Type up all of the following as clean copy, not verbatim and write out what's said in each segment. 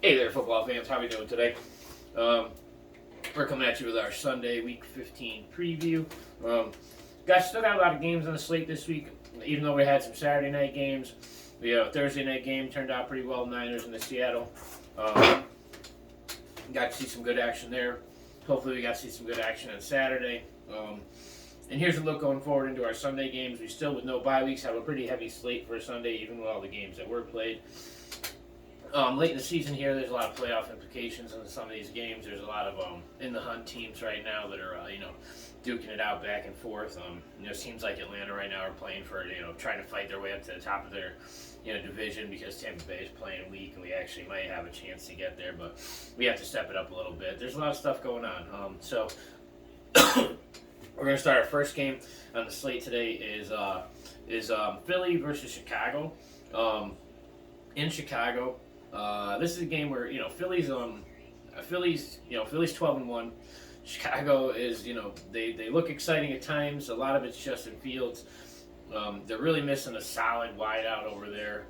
Hey there, football fans. How are we doing today? Um, we're coming at you with our Sunday Week 15 preview. Um, Guys, still got a lot of games on the slate this week, even though we had some Saturday night games. The Thursday night game turned out pretty well, Niners in the Seattle. Um, got to see some good action there. Hopefully, we got to see some good action on Saturday. And here's a look going forward into our Sunday games. We still, with no bye weeks, have a pretty heavy slate for a Sunday, even with all the games that were played. Late in the season here, there's a lot of playoff implications in some of these games. There's a lot of in the hunt teams right now that are duking it out back and forth. Seems like Atlanta right now are playing for trying to fight their way up to the top of their division because Tampa Bay is playing weak and we actually might have a chance to get there, but we have to step it up a little bit. There's a lot of stuff going on. So we're gonna start our first game on the slate today is Philly versus Chicago. In Chicago. This is a game where Philly's 12-1. Chicago is they look exciting at times. A lot of it's Justin Fields. They're really missing a solid wideout over there.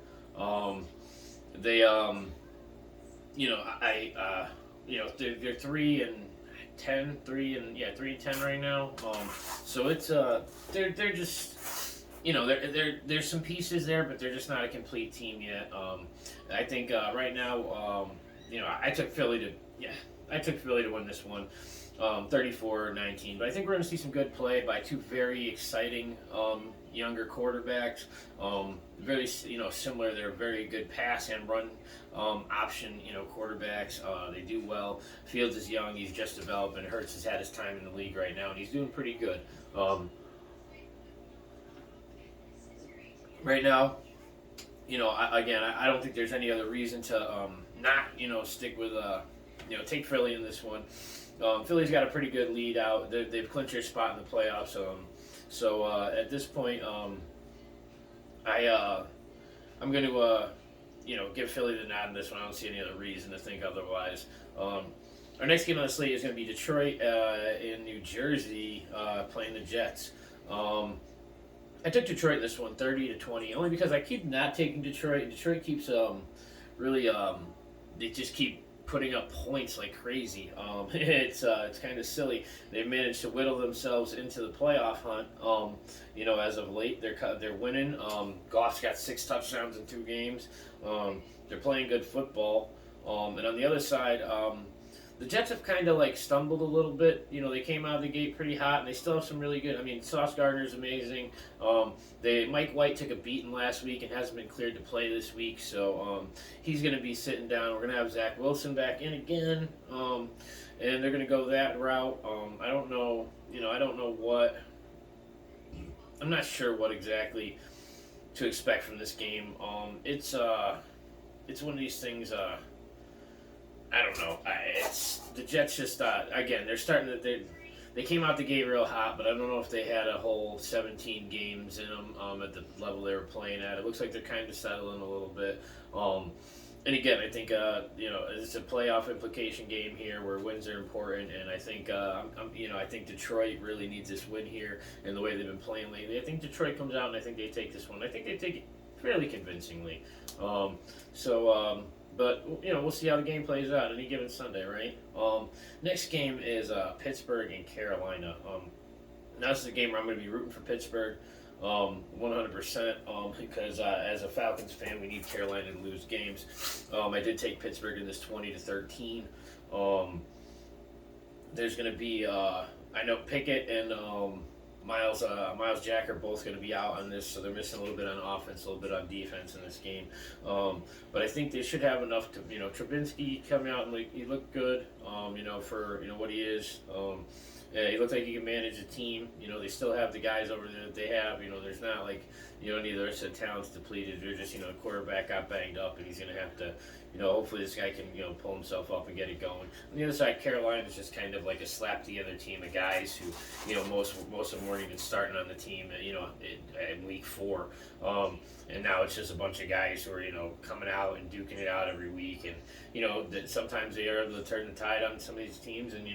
They they're 3-10, 3-10 right now. So it's they're just there's some pieces there, but they're just not a complete team yet. I think right now, I took Philly to win this one, 34-19. But I think we're going to see some good play by two very exciting younger quarterbacks. Very similar. They're very good pass and run option quarterbacks. They do well. Fields is young. He's just developing. Hurts has had his time in the league right now, and he's doing pretty good. Right now, I don't think there's any other reason to not, stick with, take Philly in this one. Philly's got a pretty good lead out. They've clinched their spot in the playoffs. So at this point, I'm going to, give Philly the nod in this one. I don't see any other reason to think otherwise. Our next game on the slate is going to be Detroit in New Jersey playing the Jets. I took Detroit in this one, 30-20, only because I keep not taking Detroit. Detroit keeps really they just keep putting up points like crazy. It's kind of silly. They've managed to whittle themselves into the playoff hunt. As of late, they're winning. Goff's got 6 touchdowns in 2 games. They're playing good football. And on the other side, the Jets have kind of like stumbled a little bit. They came out of the gate pretty hot, and they still have some really good. I mean, Sauce Gardner's amazing. Mike White took a beating last week and hasn't been cleared to play this week, so he's going to be sitting down. We're going to have Zach Wilson back in again, and they're going to go that route. I don't know. I don't know what. I'm not sure what exactly to expect from this game. It's one of these things. I don't know. It's the Jets just again. They're starting to. They came out the gate real hot, but I don't know if they had a whole 17 games in them at the level they were playing at. It looks like they're kind of settling a little bit. And again, I think it's a playoff implication game here where wins are important, and I think I think Detroit really needs this win here in the way they've been playing lately. I think Detroit comes out and I think they take this one. I think they take it fairly convincingly. But we'll see how the game plays out any given Sunday, right? Next game is Pittsburgh and Carolina. Now this is a game where I'm going to be rooting for Pittsburgh, 100%. Because as a Falcons fan, we need Carolina to lose games. I did take Pittsburgh in this 20-13. There's going to be I know Pickett and Miles Jack are both going to be out on this, so they're missing a little bit on offense, a little bit on defense in this game. But I think they should have enough to, Trubinsky coming out and he looked good, for what he is. Yeah, he looked like he can manage a team. They still have the guys over there that they have. There's not like, any of the rest of the talent's depleted. They're just, the quarterback got banged up and he's going to have to, hopefully this guy can, pull himself up and get it going. On the other side, Carolina is just kind of like a slap together team of guys who, most of them weren't even starting on the team, in week 4. And now it's just a bunch of guys who are, coming out and duking it out every week. And, that sometimes they are able to turn the tide on some of these teams and,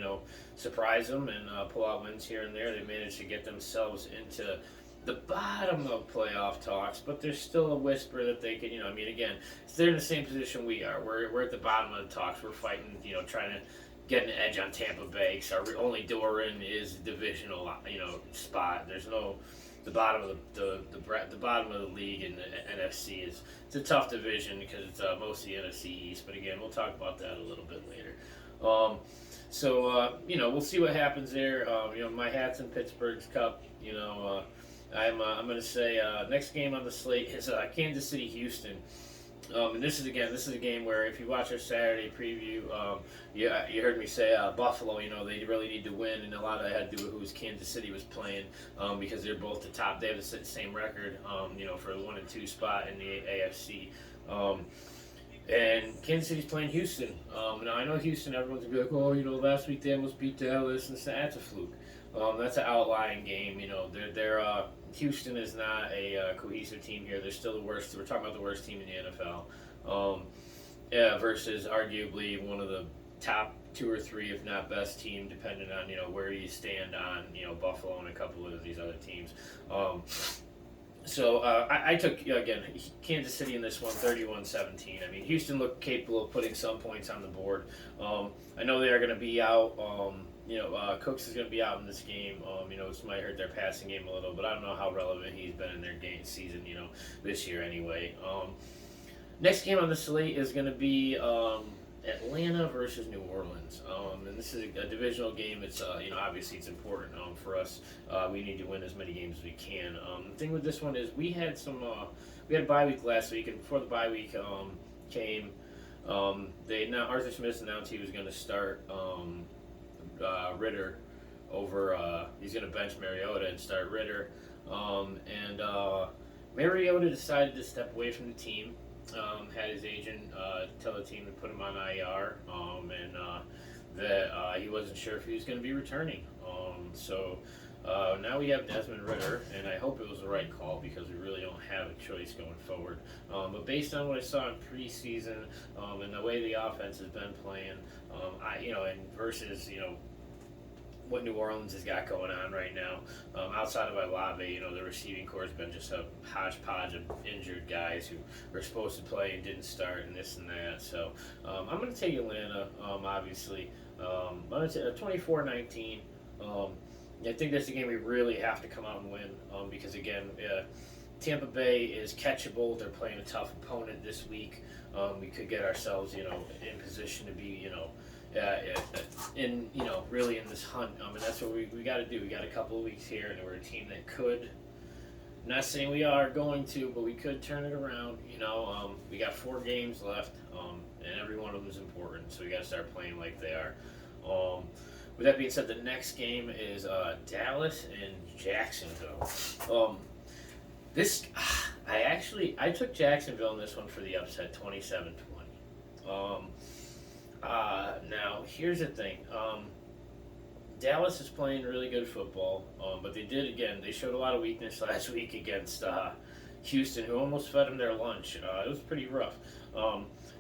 surprise them and pull out wins here and there. They managed to get themselves into the bottom of playoff talks, but there's still a whisper that they can, again, they're in the same position we are. We're at the bottom of the talks. We're fighting, trying to get an edge on Tampa Bay. So our only door in is divisional, spot. There's no the bottom of the bottom of the league in the NFC is it's a tough division because it's mostly NFC East. But again, we'll talk about that a little bit later. We'll see what happens there. My hat's in Pittsburgh's cup. I'm going to say next game on the slate is Kansas City Houston. And this is a game where if you watch our Saturday preview, you heard me say Buffalo. They really need to win, and a lot of that had to do with who Kansas City was playing because they're both the top. They have the same record, for the 1 and 2 spot in the AFC. And Kansas City's playing Houston. Now I know Houston. Everyone's gonna be like, oh, last week they almost beat Dallas, and that's a fluke. That's an outlying game. Houston is not a cohesive team here. They're still the worst. We're talking about the worst team in the NFL. Versus arguably one of the top 2 or 3, if not best team, depending on where you stand on Buffalo and a couple of these other teams. I took, again, Kansas City in this one, 31-17. I mean, Houston looked capable of putting some points on the board. I know they are going to be out. Cooks is going to be out in this game. This might hurt their passing game a little, but I don't know how relevant he's been in their game season, this year anyway. Next game on the slate is going to be Atlanta versus New Orleans. And this is a divisional game. It's obviously it's important for us. We need to win as many games as we can. The thing with this one is we had a bye week last week, and before the bye week came, Arthur Smith announced he was going to start Ritter over. He's going to bench Mariota and start Ritter. Mariota decided to step away from the team. Had his agent tell the team to put him on IR, that he wasn't sure if he was going to be returning. Now we have Desmond Ritter, and I hope it was the right call because we really don't have a choice going forward. But based on what I saw in preseason and the way the offense has been playing, versus what New Orleans has got going on right now. Outside of Olave, the receiving corps has been just a hodgepodge of injured guys who were supposed to play and didn't start and this and that. So I'm going to take Atlanta, obviously. I'm going to say 24-19. I think that's the game we really have to come out and win because, again, Tampa Bay is catchable. They're playing a tough opponent this week. We could get ourselves, in position to be, really in this hunt. And that's what we got to do. We got a couple of weeks here, and we're a team that could. I'm not saying we are going to, but we could turn it around. We got 4 games left, and every one of them is important. So we got to start playing like they are. With that being said, the next game is Dallas and Jacksonville. I took Jacksonville in this one for the upset, 27-20. Now, here's the thing. Dallas is playing really good football, but they showed a lot of weakness last week against Houston, who almost fed them their lunch. It was pretty rough.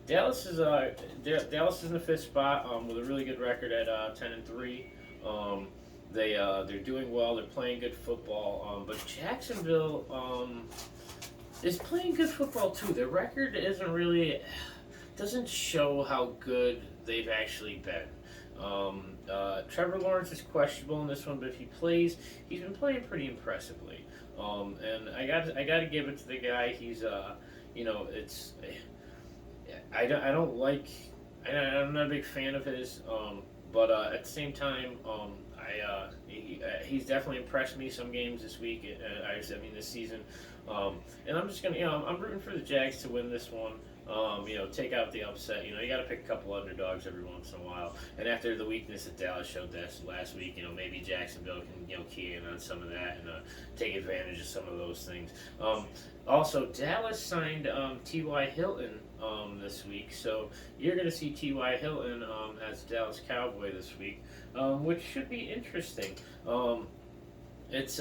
Dallas is in the 5th spot with a really good record at 10-3. They're doing well. They're playing good football. But Jacksonville is playing good football too. Their record doesn't show how good they've actually been. Trevor Lawrence is questionable in this one, but if he plays, he's been playing pretty impressively. And I got to give it to the guy. He's I'm not a big fan of his, but at the same time, he's definitely impressed me some games this week. This season, and I'm just gonna, I'm rooting for the Jags to win this one. Take out the upset. You got to pick a couple underdogs every once in a while. And after the weakness that Dallas showed last week, maybe Jacksonville can, key in on some of that and take advantage of some of those things. Also, Dallas signed T.Y. Hilton this week, so you're going to see T.Y. Hilton as Dallas Cowboy this week, which should be interesting. It's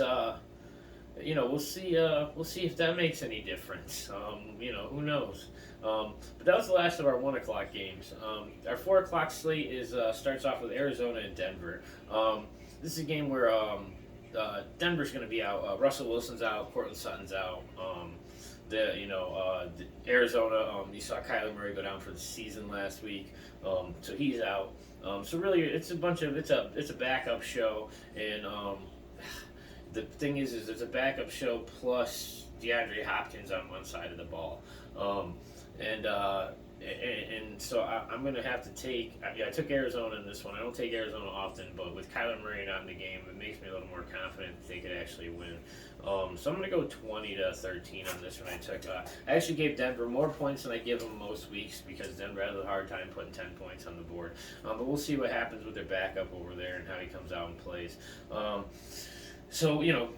we'll see if that makes any difference. Who knows? But that was the last of our 1 o'clock games. Our 4 o'clock slate starts off with Arizona and Denver. This is a game where Denver's going to be out. Russell Wilson's out. Cortland Sutton's out. Arizona. You saw Kyler Murray go down for the season last week, so he's out. So really, it's a backup show, and the thing is it's a backup show plus DeAndre Hopkins on one side of the ball, and. And so I'm going to have to take. I took Arizona in this one. I don't take Arizona often, but with Kyler Murray not in the game, it makes me a little more confident that they could actually win. So I'm going to go 20-13 on this one. I actually gave Denver more points than I give them most weeks because Denver has a hard time putting 10 points on the board. But we'll see what happens with their backup over there and how he comes out and plays. So again,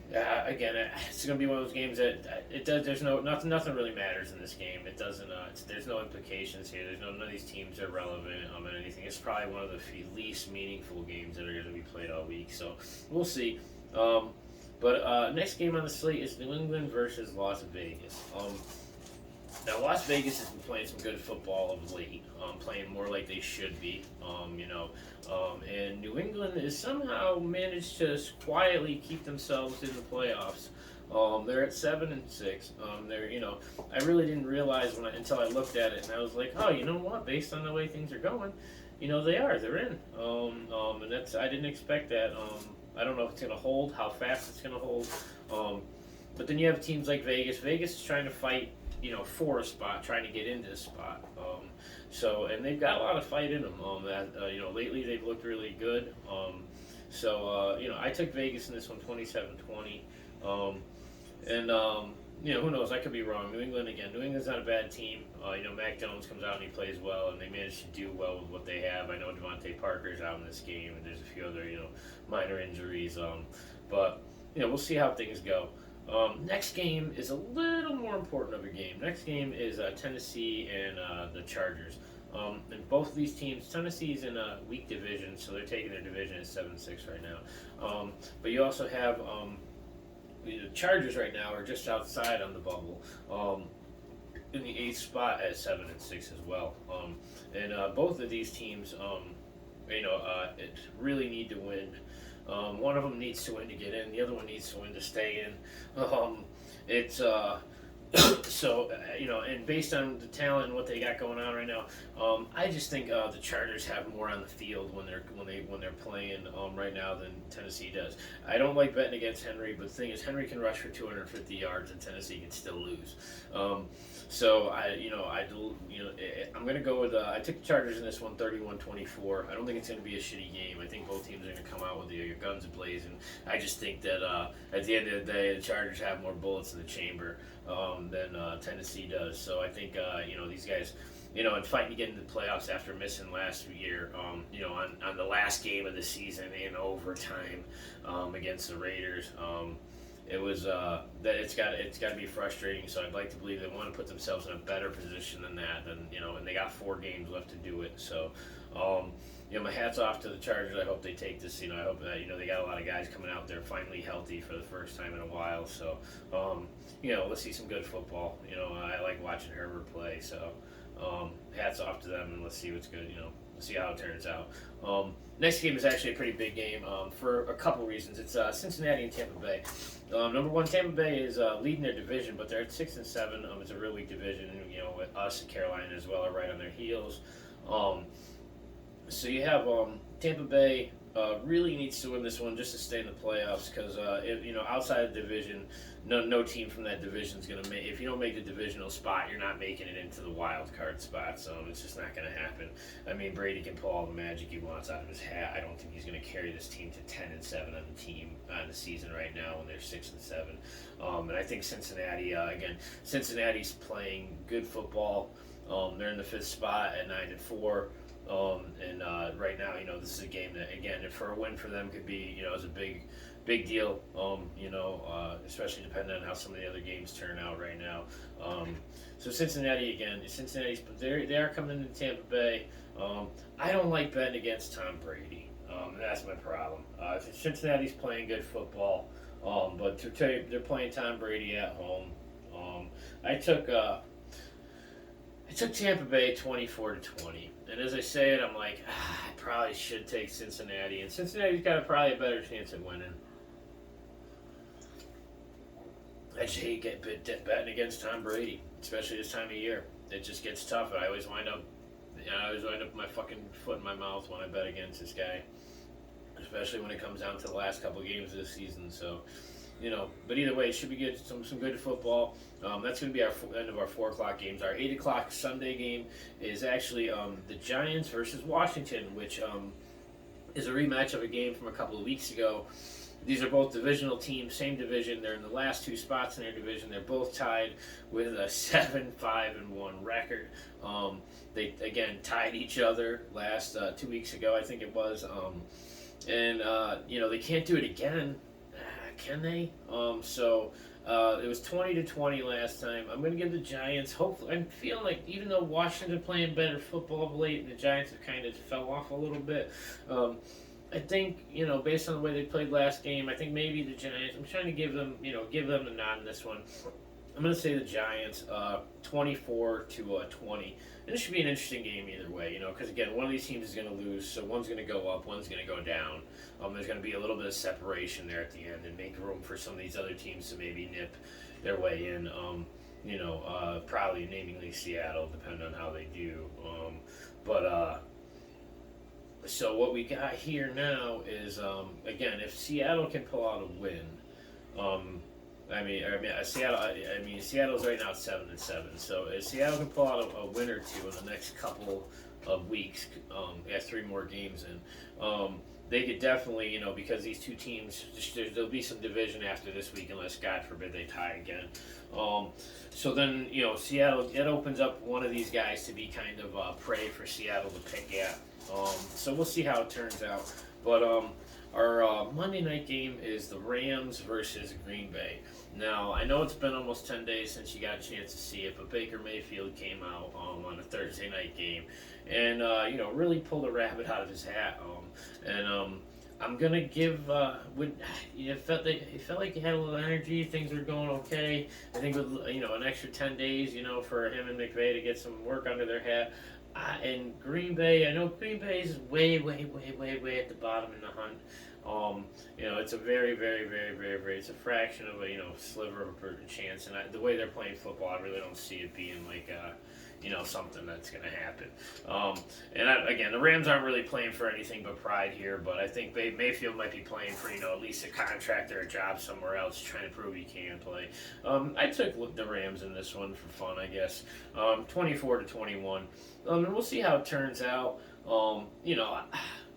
it's going to be one of those games that it does. There's nothing really matters in this game. It doesn't. There's no implications here. None of these teams are relevant in anything. It's probably one of the least meaningful games that are going to be played all week. So we'll see. But next game on the slate is New England versus Las Vegas. Now, Las Vegas has been playing some good football of late, playing more like they should be, and New England has somehow managed to quietly keep themselves in the playoffs. They're at 7-6. I really didn't realize until I looked at it, and I was like, oh, you know what? Based on the way things are going, they're in. And I didn't expect that. I don't know if it's going to hold, how fast it's going to hold. But then you have teams like Vegas. Vegas is trying to fight. For a spot, trying to get into a spot. And they've got a lot of fight in them. Lately they've looked really good. I took Vegas in this one, 27-20. Who knows? I could be wrong. New England again. New England's not a bad team. Mac Jones comes out and he plays well, and they manage to do well with what they have. I know Devontae Parker's out in this game, and there's a few other minor injuries. But we'll see how things go. Next game is a little more important of a game. Next game is Tennessee and the Chargers. And both of these teams, Tennessee's in a weak division, so they're taking their division at 7-6 right now. But you also have the Chargers right now are just outside on the bubble, in the 8th spot at 7-6 as well. Both of these teams, it really need to win. One of them needs to win to get in. The other one needs to win to stay in. And based on the talent and what they got going on right now, I just think the Chargers have more on the field when they're playing right now than Tennessee does. I don't like betting against Henry, but the thing is, Henry can rush for 250 yards and Tennessee can still lose. I'm going to go with. I took the Chargers in this one, 31-24. I don't think it's going to be a shitty game. I think both teams are going to come out with the guns blazing. I just think that at the end of the day, the Chargers have more bullets in the chamber than Tennessee does. So I think these guys, and fighting to get into the playoffs after missing last year, on the last game of the season in overtime against the Raiders. It was that it's got to be frustrating. So I'd like to believe they want to put themselves in a better position than that. And they got 4 games left to do it. So, my hats off to the Chargers. I hope they take this. I hope that they got a lot of guys coming out there finally healthy for the first time in a while. So, let's see some good football. I like watching Herbert play. So, hats off to them, and let's see what's good. Let's see how it turns out. Next game is actually a pretty big game for a couple reasons. It's Cincinnati and Tampa Bay. Number one, Tampa Bay is leading their division, but they're at 6-7. It's a real weak division. With us and Carolina as well are right on their heels. So you have Tampa Bay really needs to win this one just to stay in the playoffs because outside of the division, no team from that division is going to make. If you don't make the divisional spot, you're not making it into the wild card spot. So it's just not going to happen. I mean, Brady can pull all the magic he wants out of his hat. I don't think he's going to carry this team to 10-7 on the season right now when they're 6-7. And I think Cincinnati Cincinnati's playing good football. They're in the 5th spot at 9-4. Right now, this is a game that, again, for a win for them could be, is a big deal, especially depending on how some of the other games turn out right now. So Cincinnati they are coming into Tampa Bay. I don't like betting against Tom Brady. That's my problem. Cincinnati's playing good football, but they're playing Tom Brady at home. I took Tampa Bay 24-20. And as I say it, I'm like, I probably should take Cincinnati. And Cincinnati's got probably a better chance at winning. I just hate betting against Tom Brady, especially this time of year. It just gets tough, and I always wind up, with my fucking foot in my mouth when I bet against this guy, especially when it comes down to the last couple of games of the season. So, but either way, it should be good. Some good football. That's going to be our end of our 4 o'clock games. Our 8 o'clock Sunday game is actually the Giants versus Washington, which is a rematch of a game from a couple of weeks ago. These are both divisional teams, same division. They're in the last 2 spots in their division. They're both tied with a 7-5-1 record. They again tied each other last 2 weeks ago, I think it was. And they can't do it again, can they? It was 20-20 last time. I'm going to give the Giants. Hopefully, I'm feeling like even though Washington playing better football of late, the Giants have kind of fell off a little bit. I think, based on the way they played last game, I think maybe the Giants, I'm trying to give them the nod in this one. I'm going to say the Giants 24-20. And this should be an interesting game either way, because again, one of these teams is going to lose, so one's going to go up, one's going to go down. There's going to be a little bit of separation there at the end and make room for some of these other teams to maybe nip their way in. Probably namely Seattle, depending on how they do. So what we got here now is, again, if Seattle can pull out a win, Seattle's right now at 7-7. So if Seattle can pull out a win or two in the next couple of weeks, they have 3 more games in. They could definitely, because these two teams, there'll be some division after this week, unless God forbid they tie again. So then, Seattle, it opens up one of these guys to be kind of prey for Seattle to pick at. So we'll see how it turns out. But our Monday night game is the Rams versus Green Bay. Now, I know it's been almost 10 days since you got a chance to see it, but Baker Mayfield came out on a Thursday night game and, really pulled a rabbit out of his hat. I'm going to give, it felt like he had a little energy, things were going okay. I think with, an extra 10 days, for him and McVay to get some work under their hat. And Green Bay, I know Green Bay is way, way, way, way, way at the bottom in the hunt. It's a very, very, very, very, very, it's a fraction of a, sliver of a chance. And the way they're playing football, I really don't see it being like, something that's going to happen. Again, the Rams aren't really playing for anything but pride here, but I think Mayfield might be playing for, at least a contract or a job somewhere else, trying to prove he can play. I took the Rams in this one for fun, I guess. 24-21. And we'll see how it turns out.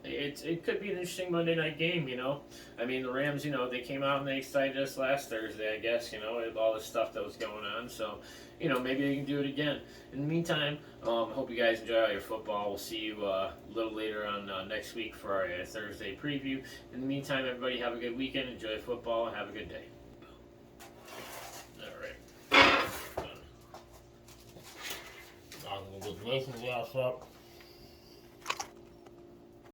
It could be an interesting Monday night game, the Rams, they came out and they excited us last Thursday, I guess, with all the stuff that was going on. So, maybe they can do it again. In the meantime, hope you guys enjoy all your football. We'll see you a little later on next week for our Thursday preview. In the meantime, everybody have a good weekend, enjoy football, and have a good day. All right. I'm going to get Nathan's ass up.